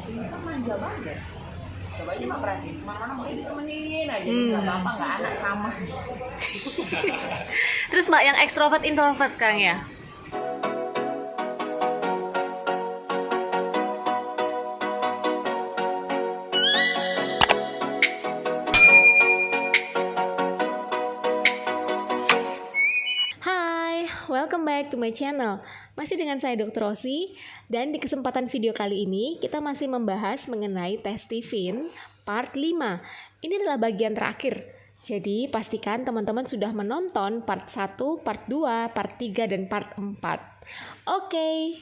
sini kan manja banget. Coba aja mah perhatiin, kemana-mana mau ditemenin aja, nggak apa-apa, nggak anak sama. Terus Mbak yang ekstrovert introvert sekarang ya? Hai, welcome back to my channel. Masih dengan saya Dr. Rosi, dan di kesempatan video kali ini kita masih membahas mengenai tes Stephen part 5. Ini adalah bagian terakhir. Jadi pastikan teman-teman sudah menonton part 1, part 2, part 3, dan part 4. Oke.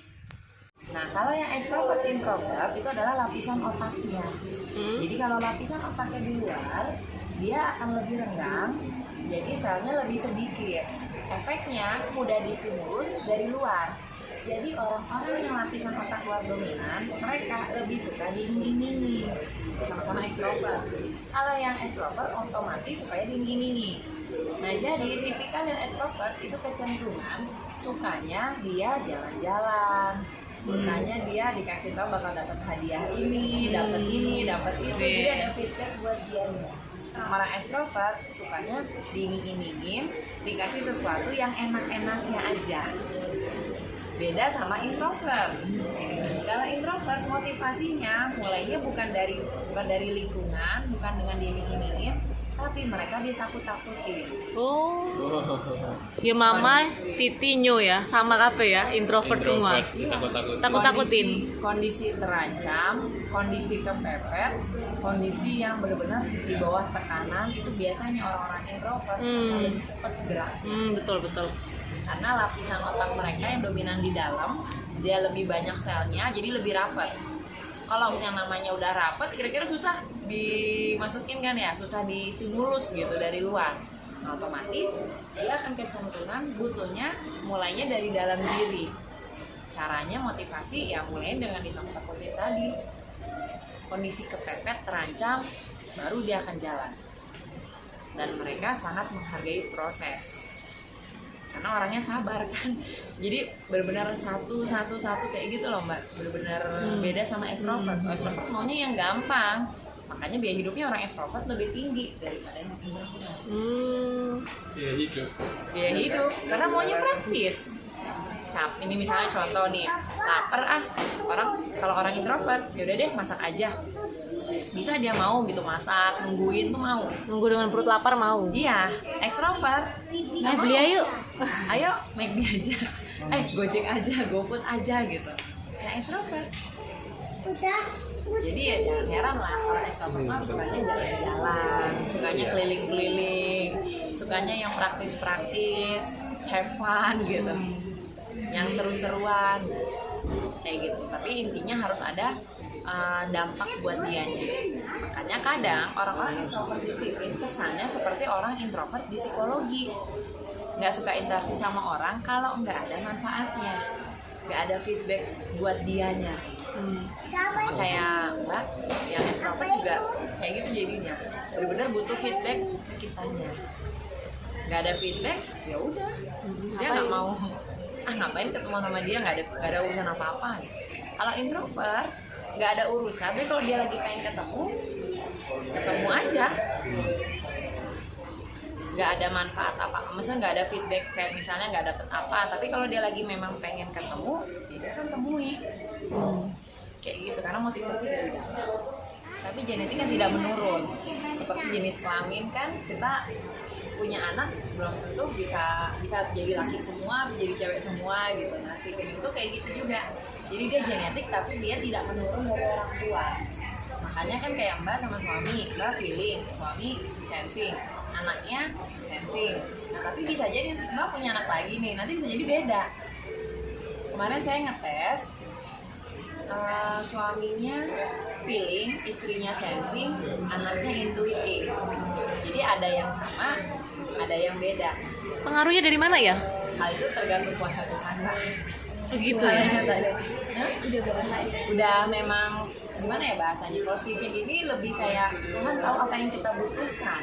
Nah, kalau yang extrovert introvert itu adalah lapisan otaknya. Jadi kalau lapisan otaknya di luar, dia akan lebih renggang, jadi selnya lebih sedikit. Efeknya mudah distimulus dari luar. Jadi orang-orang yang lapisan otak luar dominan, mereka lebih suka diiming-imingi, sama-sama ekstrovert. Kalau yang ekstrovert otomatis supaya diiming-imingi. Nah, jadi tipikal yang ekstrovert itu kecenderungan sukanya dia jalan-jalan, sukanya dia dikasih tahu bakal dapat hadiah ini, dapat ini, dapat itu. Jadi ada feedback buat dia. Orang ekstrovert sukanya diiming-imingin, dikasih sesuatu yang enak-enaknya aja. Beda sama introvert. Kalau introvert motivasinya mulainya bukan dari lingkungan, bukan dengan diiming-imingin, tapi mereka ditakut-takutin. Oh. Ya mama, Titi, Nyo ya, sama kape ya, introvert semua. Takut-takutin. Kondisi terancam, kondisi kepepet, kondisi yang benar-benar di bawah tekanan, itu biasanya orang-orang introvert lebih cepat gerak. Betul. Karena lapisan otak mereka yang dominan di dalam, dia lebih banyak selnya, jadi lebih rapat. Kalau yang namanya udah rapat, kira-kira susah dimasukin kan ya, susah distimulus gitu dari luar. Nah, otomatis dia akan kecenderungan butuhnya mulainya dari dalam diri. Caranya motivasi ya mulainya dengan ditakut-takutin tadi. Kondisi kepepet, terancam, baru dia akan jalan. Dan mereka sangat menghargai proses. Karena orangnya sabar kan, jadi benar-benar satu kayak gitu loh Mbak, benar-benar beda sama ekstrovert. Ekstrovert maunya yang gampang, makanya biaya hidupnya orang ekstrovert lebih tinggi daripada yang introvert. Biaya hidup, karena maunya praktis. Ini misalnya contoh nih, lapar kalau orang introvert, yaudah deh masak aja. Bisa dia mau gitu masak, nungguin tuh mau. Nunggu dengan perut lapar mau. Iya, ekstrovert. Beli ayo. Ayo, McD aja. Gojek aja, GoFood aja gitu. Ya ekstrovert. Jadi ya jangan heran lah kalau ekstrovert mah sukanya jalan-jalan, sukanya keliling-keliling, sukanya yang praktis-praktis, have fun gitu. Yang seru-seruan. Kayak gitu. Tapi intinya harus ada dampak buat dianya. Makanya kadang orang-orang introvert di Stephen kesannya seperti orang introvert di psikologi, nggak suka interaksi sama orang kalau nggak ada manfaatnya, nggak ada feedback buat dianya. Sama kayak Mbak yang extrovert juga kayak gitu jadinya, benar-benar butuh feedback kitanya. Nggak ada feedback, ya udah dia nggak mau. Ngapain ketemu sama dia, nggak ada urusan apa-apa. Kalau introvert nggak ada urusan, tapi kalau dia lagi pengen ketemu aja, nggak ada manfaat apa, maksudnya nggak ada feedback kayak misalnya nggak dapet apa, tapi kalau dia lagi memang pengen ketemu, dia kan temui. Kayak gitu, karena motivasi dari dalam. Tapi genetik kan tidak menurun, seperti jenis kelamin kan, kita punya anak belum tentu bisa jadi laki semua, bisa jadi cewek semua gitu. Nah, Stephen itu kayak gitu juga. Jadi dia genetik tapi dia tidak menurun dari orang tua. Makanya kan kayak Mbak sama suami, Mbak feeling, suami sensing, anaknya sensing. Nah, tapi bisa jadi Mbak punya anak lagi nih, nanti bisa jadi beda. Kemarin saya ngetes, suaminya feeling, istrinya sensing, anaknya intuitif. Jadi ada yang sama, ada yang beda. Pengaruhnya dari mana ya? Hal itu tergantung kuasa Tuhan lah. Begitu ya? Udah memang gimana ya bahasanya? Kalau Stephen ini lebih kayak Tuhan tahu apa yang kita butuhkan.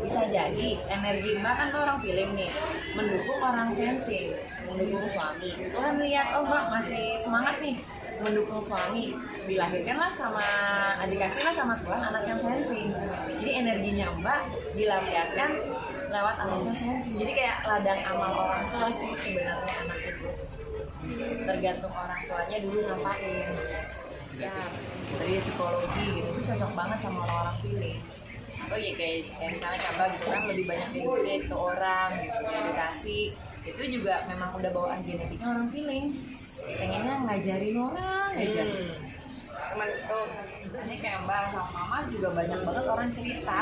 Bisa jadi energi Mbak kan tuh orang feeling nih, mendukung orang sensing, mendukung suami. Tuhan lihat, oh Mbak masih semangat nih, mendukung suami, dilahirkanlah sama dikasihlah sama Tuhan anak yang sensi. Jadi energinya Mbak dilampiaskan lewat anak yang sensi. Jadi kayak ladang amal orang tua sih sebenarnya anak itu. Tergantung orang tuanya dulu ngapain. Ya, dari psikologi gitu itu cocok banget sama orang-orang feeling. Oh iya kayak misalnya Mbak gitu kan lebih banyak edukasi ke orang gitu, edukasi itu juga memang udah bawaan genetiknya orang feeling. Pengennya ngajarin orang aja. Teman tuh misalnya kayak Mbak sama Mama juga banyak banget orang cerita.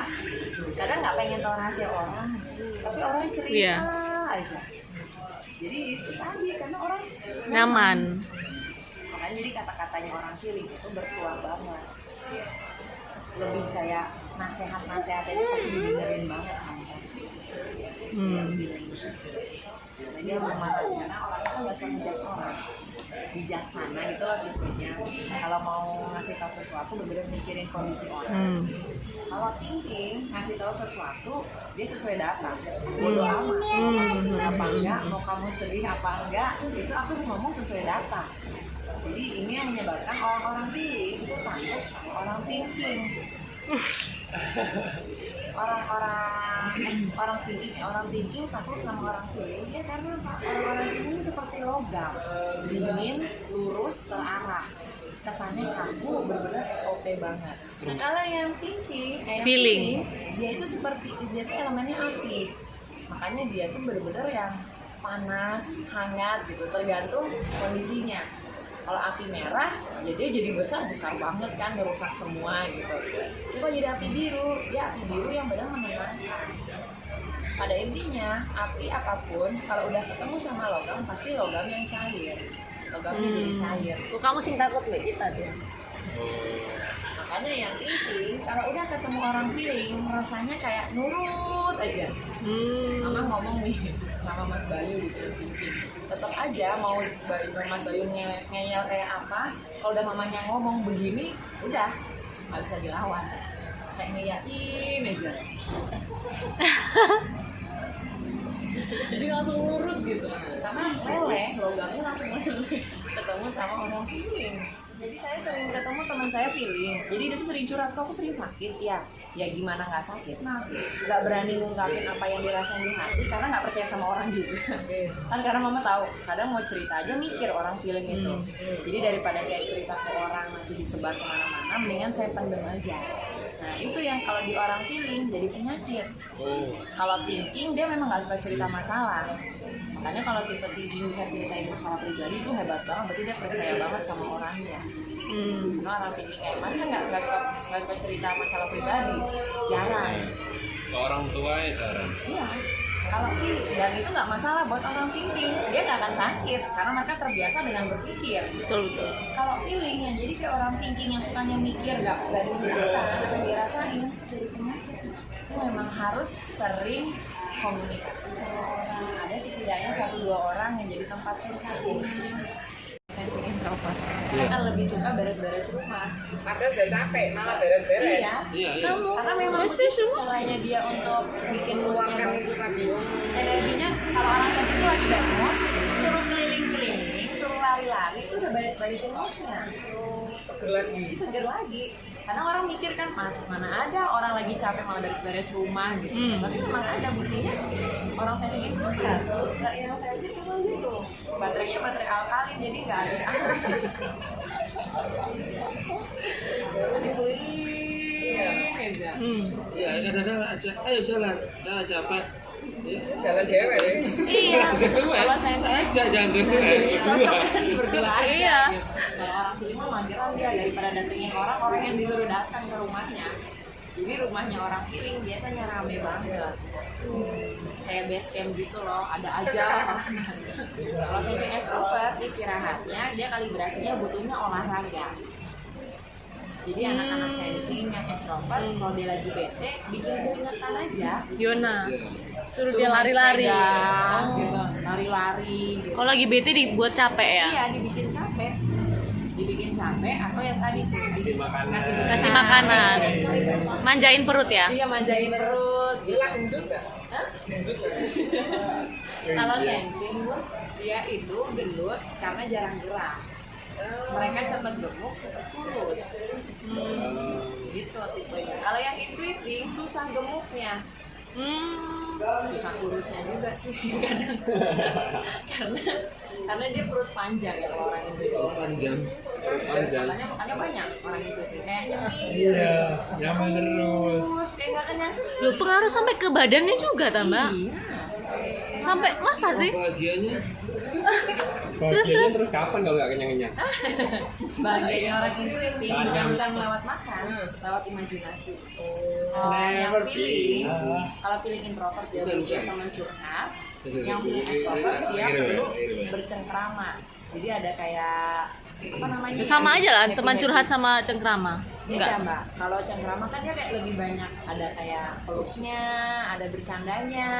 Kadang nggak pengen tahu rahasia orang, tapi orang cerita aja. Jadi itu tadi karena orang nyaman. Makanya jadi kata-katanya orang feeling itu bertuah banget. Lebih kayak nasihat-nasihatnya itu pasti didengerin banget sama orang. Jadi dia memahami karena orang itu nggak suka ngejudge orang, bijaksana gitu loh tipenya. Kalau mau ngasih tahu sesuatu bener-bener mikirin kondisi orang. Kalau thinking ngasih tahu sesuatu dia sesuai data. Bodoh amat. Apa enggak, mau kamu sedih apa enggak, itu aku ngomong sesuai data. Jadi ini yang menyebabkan orang-orang feeling itu takut sama orang thinking. Orang thinking takut sama orang feeling ya karena orang thinking seperti logam, dingin, lurus, terarah, kesannya kaku, benar-benar SOP banget. Nah kalau yang thinking, feeling, dia itu seperti dia tuh elemennya api, makanya dia tuh benar-benar yang panas, hangat gitu, tergantung kondisinya. Kalau api merah, ya dia jadi besar banget kan, ngerusak semua gitu. Tapi kalau jadi api biru, ya api biru yang benar menenangkan. Pada intinya, api apapun, kalau udah ketemu sama logam, pasti logam yang cair. Logamnya jadi cair. Kamu sing takut mbak kita tuh. Makanya yang thinking, kalau udah ketemu orang feeling, rasanya kayak nurut aja. Mama ngomong nih sama Mas Bayu di thinking, tetap aja mau Mas Bayu ngeyel kayak apa, kalau udah mamanya ngomong begini, udah nggak bisa dilawan, kayak ngeyakin aja. Jadi langsung nurut gitu, karena leleh logamnya langsung ketemu sama orang feeling. Jadi saya sering ketemu teman saya feeling, jadi dia tuh sering curhat, kok aku sering sakit ya gimana nggak sakit, nah nggak berani ngungkapin apa yang dirasain di hati karena nggak percaya sama orang juga. Kan karena mama tahu kadang mau cerita aja mikir orang feeling itu, jadi daripada saya cerita ke orang nanti disebar kemana-mana, mendingan saya pendem aja. Nah itu yang kalau di orang feeling jadi penyakit. Kalau thinking dia memang nggak suka cerita masalah. Makanya kalau tipe thinking bisa ceritain masalah pribadi itu hebat banget, berarti dia percaya banget sama orangnya. Karena orang thinking kayak Mas kan nggak suka cerita masalah pribadi, jarang. Ke orang tua ya jarang. Iya. Kalau dan itu nggak masalah buat orang thinking, dia nggak akan sakit karena mereka terbiasa dengan berpikir. Betul. Kalau feeling yang jadi kayak orang thinking yang sukanya mikir nggak dirasain jadi penyakit. Itu memang harus sering komunikasi sama orang. Ada setidaknya 1-2 orang yang jadi tempat curhat. Sensi introvert. Karena kan lebih suka beres-beres rumah. Padahal udah capek, malah beres-beres. Iya. Karena memang caranya dia untuk bikin Meluangkan itu tadi. energinya. Kalau orang sensi itu lagi bad mood, suruh keliling-keliling, suruh lari-lari, itu udah balik-balikin moodnya. Suruh seger lagi. Karena orang mikir kan, mana ada orang lagi capek malah beres-beres rumah gitu. Tapi memang ada buktinya orang sensi itu kan. Nggak yang sensi cuma gitu. Baterainya baterai alkalin jadi nggak habis-habis. Ya, kadang-kadang aja, ayo jalan, jangan capek. Jalan dewe ya. Iya. Kalau sensi Aja jangan berdua. berdua aja. Iya. Kalau orang sini mah mageran dia daripada datengin orang yang disuruh datang ke rumahnya. Jadi rumahnya orang feeling biasanya rame banget. Kayak base camp gitu loh, ada aja. Kalau sensi extrovert istirahatnya dia kalibrasinya butuhnya olahraga. Jadi anak-anak sensi yang extrovert kalau dia lagi bete bikin keringetan aja. Yona suruh dia lari-lari. Gitu, lari-lari gitu. Kalau lagi bete dibuat capek ya? Iya, dibikin capek atau yang tadi tuh Kasih makanan. Manjain perut ya? Iya, manjain perut. Gila gendut nggak? Hah? Gendut nggak? Kalau sensing dia itu gendut karena jarang gerak. mereka cepat gemuk, cepat kurus. Gitu tipenya. Kalau yang intuiting susah gemuknya, susah kurusnya juga sih kadang. karena dia perut panjang ya kalau orang intuiting. Panjang. Makanya banyak orang intuiting kayak nyemil. Iya, nyaman terus. Terus kayak nggak kenyang. Loh, pengaruh sampai ke badannya juga tambah. Iya. Sampai masa sih? Bahagianya. Bahagianya terus kapan kalau nggak kenyang-kenyang? Bahagianya orang intuiting Tanam. bukan lewat makan, lewat imajinasi. Yang Never feeling, be. kalau feeling introvert dia Bukan, butuh bukan. teman curhat. Terus Yang ada feeling feeling, extrovert dia akhirnya, perlu akhirnya. bercengkrama. Jadi ada kayak apa namanya? Ya, sama aja lah, happy- teman happy. curhat sama cengkrama. Beda Enggak. mbak, kalau cengkrama kan dia kayak lebih banyak, ada kayak peluknya, ada bercandanya,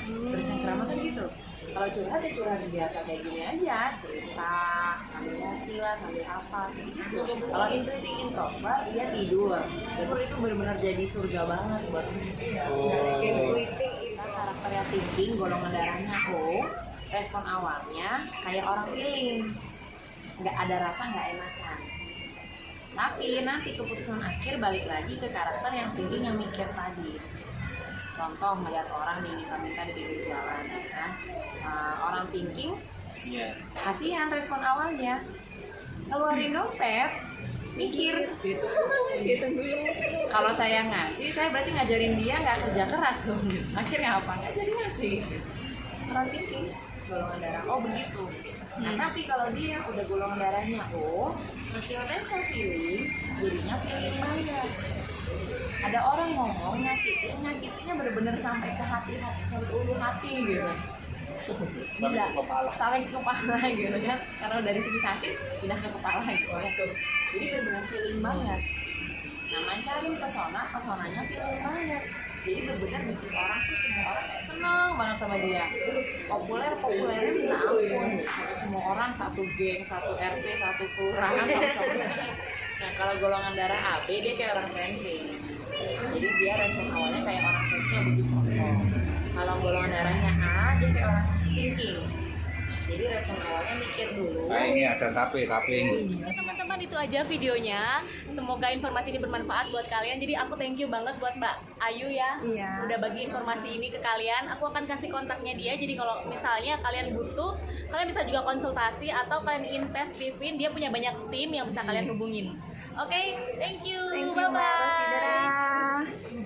bercengkrama kan gitu. Kalau curhat ya curhat biasa kayak gini aja, cerita, sambil ngopi lah, sambil apa gitu. Kalau intuiting introvert dia tidur itu benar-benar jadi surga banget buat intuiting kita karakternya thinking, golongan darahnya O, respon awalnya kayak orang feeling, nggak ada rasa, nggak enakan. Tapi nanti keputusan akhir balik lagi ke karakter yang thinking, yang mikir tadi. Contoh melihat orang diminta-minta di pinggir jalan, ya. Orang thinking, Iya. kasihan respon awalnya, keluarin dompet, mikir, hitung dulu. Kalau saya ngasih, saya berarti ngajarin dia nggak kerja keras dong. Akhirnya apa? Nggak jadi ngasih. Orang thinking, golongan darah O begitu. Nah tapi kalau dia udah golongan darahnya O, hasil tesnya feeling, jadinya feeling banget. Ada orang ngomong nyakitinnya bener-bener sampai ke hati, sampai ke ulu hati gitu. Sampai ke kepala. Sampai ke kepala gitu kan. Karena dari sini sakit, pindah ke kepala gitu. Jadi bener-bener feeling banget. Nah mancarin pesonanya feeling banget. Jadi bener-bener bikin orang tuh, semua orang kayak seneng banget sama dia. Populernya minta ampun. Sampai semua orang satu geng, satu RT, satu kelurahan sama dia. Nah kalau golongan darah AB dia kayak orang sensing. Jadi dia respon awalnya kayak orang sensing yang butuh contoh. Kalau golongan darahnya A dia kayak orang thinking. Jadi respon awalnya mikir dulu. Nah ini ada tapi Ya, teman-teman, itu aja videonya. Semoga informasi ini bermanfaat buat kalian. Jadi aku thank you banget buat Mbak Ayu ya. Iya. Udah bagi informasi ini ke kalian. Aku akan kasih kontaknya dia. Jadi kalau misalnya kalian butuh, kalian bisa juga konsultasi atau kalian invest di Vin. Dia punya banyak tim yang bisa kalian hubungin. Oke, thank you. Thank you Bye-bye. Mbak Rosi, dadah.